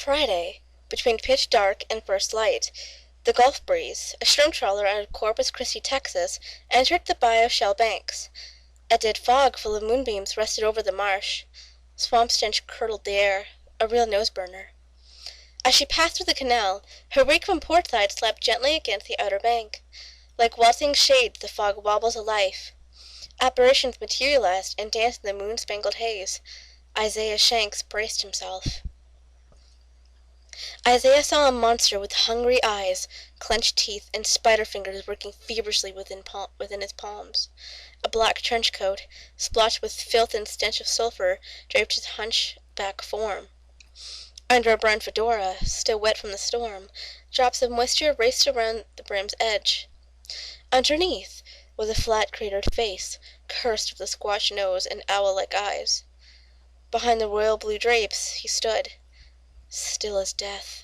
Friday, between pitch dark and first light, the Gulf breeze, a shrimp trawler out of Corpus Christi, Texas, entered the Bayou Shell banks. A dead fog full of moonbeams rested over the marsh. Swamp stench curdled the air, a real nose-burner. As she passed through the canal, her wake from portside slapped gently against the outer bank. Like waltzing shades, the fog wobbles of life. Apparitions materialized and danced in the moon-spangled haze. Isaiah Shanks braced himself. Isaiah saw a monster with hungry eyes, clenched teeth, and spider fingers working feverishly within his palms. A black trench coat, splotched with filth and stench of sulfur, draped his hunchback form. Under a brown fedora, still wet from the storm, drops of moisture raced around the brim's edge. Underneath was a flat cratered face, cursed with a squashed nose and owl-like eyes. Behind the royal blue drapes he stood, still as death.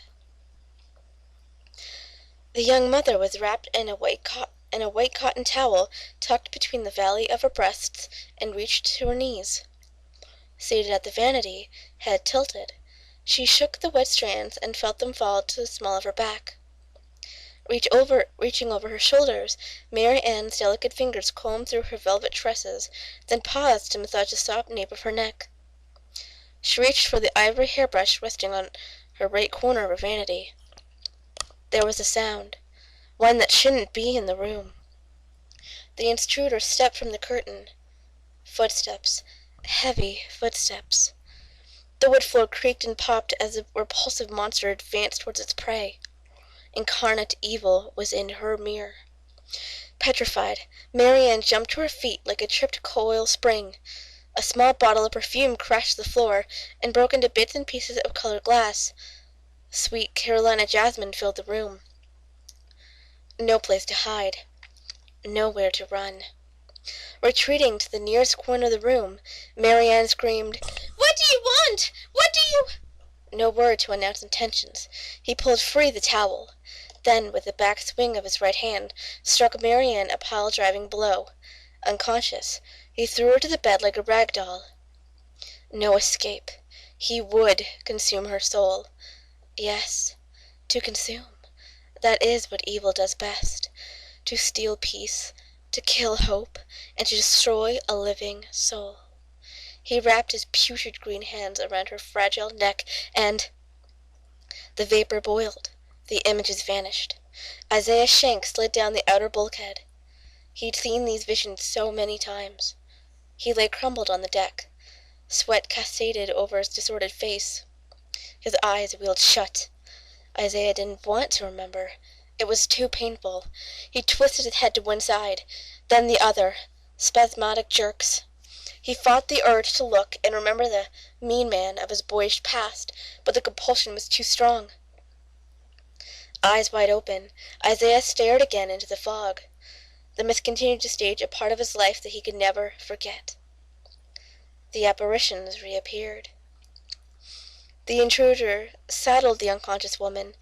The young mother was wrapped in a white cotton towel tucked between the valley of her breasts and reached to her knees. Seated at the vanity, head tilted, she shook the wet strands and felt them fall to the small of her back. Reaching over her shoulders, Mary Ann's delicate fingers combed through her velvet tresses, then paused to massage the soft nape of her neck. She reached for the ivory hairbrush resting on her right corner of her vanity. There was a sound, one that shouldn't be in the room. The intruder stepped from the curtain. Footsteps, heavy footsteps. The wood floor creaked and popped as the repulsive monster advanced towards its prey. Incarnate evil was in her mirror. Petrified, Mary Ann jumped to her feet like a tripped coil spring. A small bottle of perfume crashed to the floor and broke into bits and pieces of colored glass. Sweet Carolina jasmine filled the room. No place to hide. Nowhere to run. Retreating to the nearest corner of the room, Mary Ann screamed, "What do you want? What do you—" No word to announce intentions. He pulled free the towel. Then, with the back swing of his right hand, struck Mary Ann a pile-driving blow. Unconscious, he threw her to the bed like a rag doll. No escape. He would consume her soul. Yes, to consume. That is what evil does best. To steal peace, to kill hope, and to destroy a living soul. He wrapped his putrid green hands around her fragile neck and— The vapor boiled. The images vanished. Isaiah Shanks slid down the outer bulkhead. He'd seen these visions so many times. He lay crumpled on the deck. Sweat cascaded over his disordered face. His eyes wheeled shut. Isaiah didn't want to remember. It was too painful. He twisted his head to one side, then the other. Spasmodic jerks. He fought the urge to look and remember the mean man of his boyish past, but the compulsion was too strong. Eyes wide open, Isaiah stared again into the fog. The mist continued to stage a part of his life that he could never forget. The apparitions reappeared. The intruder saddled the unconscious woman.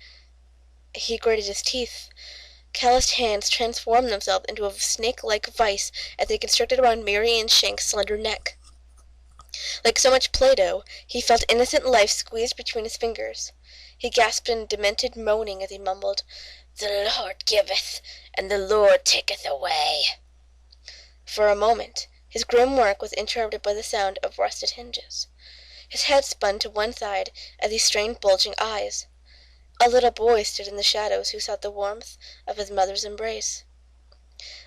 He gritted his teeth. Calloused hands transformed themselves into a snake-like vice as they constricted around Mary Ann Shank's slender neck. Like so much Play-Doh, he felt innocent life squeezed between his fingers. He gasped in demented moaning as he mumbled, "The Lord giveth, and the Lord taketh away." For a moment, his grim work was interrupted by the sound of rusted hinges. His head spun to one side as he strained bulging eyes. A little boy stood in the shadows who sought the warmth of his mother's embrace.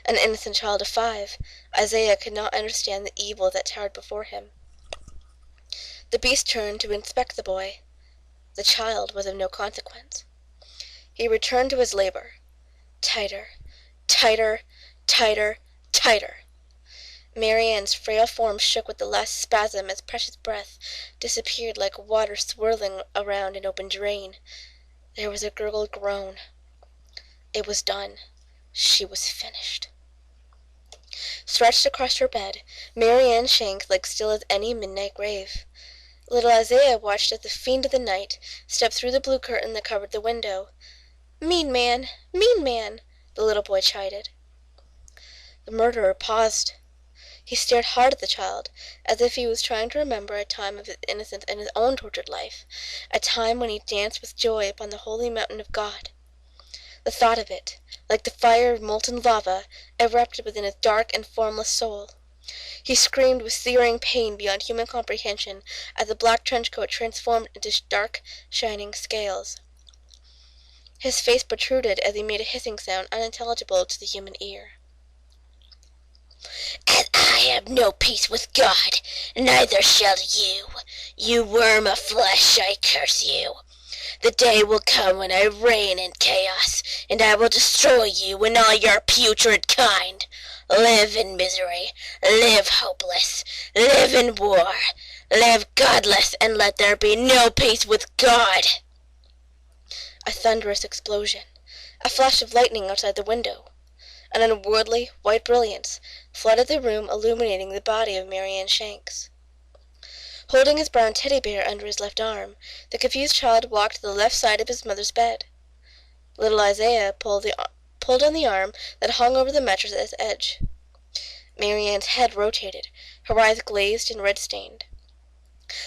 An innocent child of 5, Isaiah could not understand the evil that towered before him. The beast turned to inspect the boy. The child was of no consequence. He returned to his labor. Tighter, tighter, tighter, tighter. Mary Ann's frail form shook with the last spasm as precious breath disappeared like water swirling around an open drain. There was a gurgled groan. It was done. She was finished. Stretched across her bed, Mary Ann Shanks lay still as any midnight grave. Little Isaiah watched as the fiend of the night stepped through the blue curtain that covered the window. "Mean man! Mean man!" the little boy chided. The murderer paused. He stared hard at the child, as if he was trying to remember a time of his innocence and his own tortured life, a time when he danced with joy upon the holy mountain of God. The thought of it, like the fire of molten lava, erupted within his dark and formless soul. He screamed with searing pain beyond human comprehension as the black trench coat transformed into dark, shining scales. His face protruded as he made a hissing sound unintelligible to the human ear. "And I have no peace with God, neither shall you. You worm of flesh, I curse you. The day will come when I reign in chaos, and I will destroy you and all your putrid kind. Live in misery, live hopeless, live in war, live godless, and let there be no peace with God." A thunderous explosion, a flash of lightning outside the window, an unworldly white brilliance flooded the room, illuminating the body of Marianne Shanks. Holding his brown teddy bear under his left arm, the confused child walked to the left side of his mother's bed. Little Isaiah pulled on the arm that hung over the mattress at its edge. Marianne's head rotated, her eyes glazed and red-stained.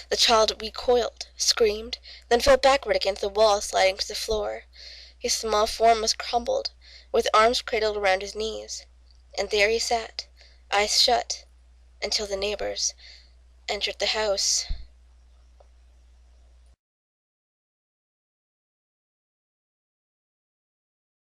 The child recoiled, screamed, then fell backward against the wall, sliding to the floor. His small form was crumpled, with arms cradled around his knees, and there he sat, eyes shut, until the neighbors entered the house.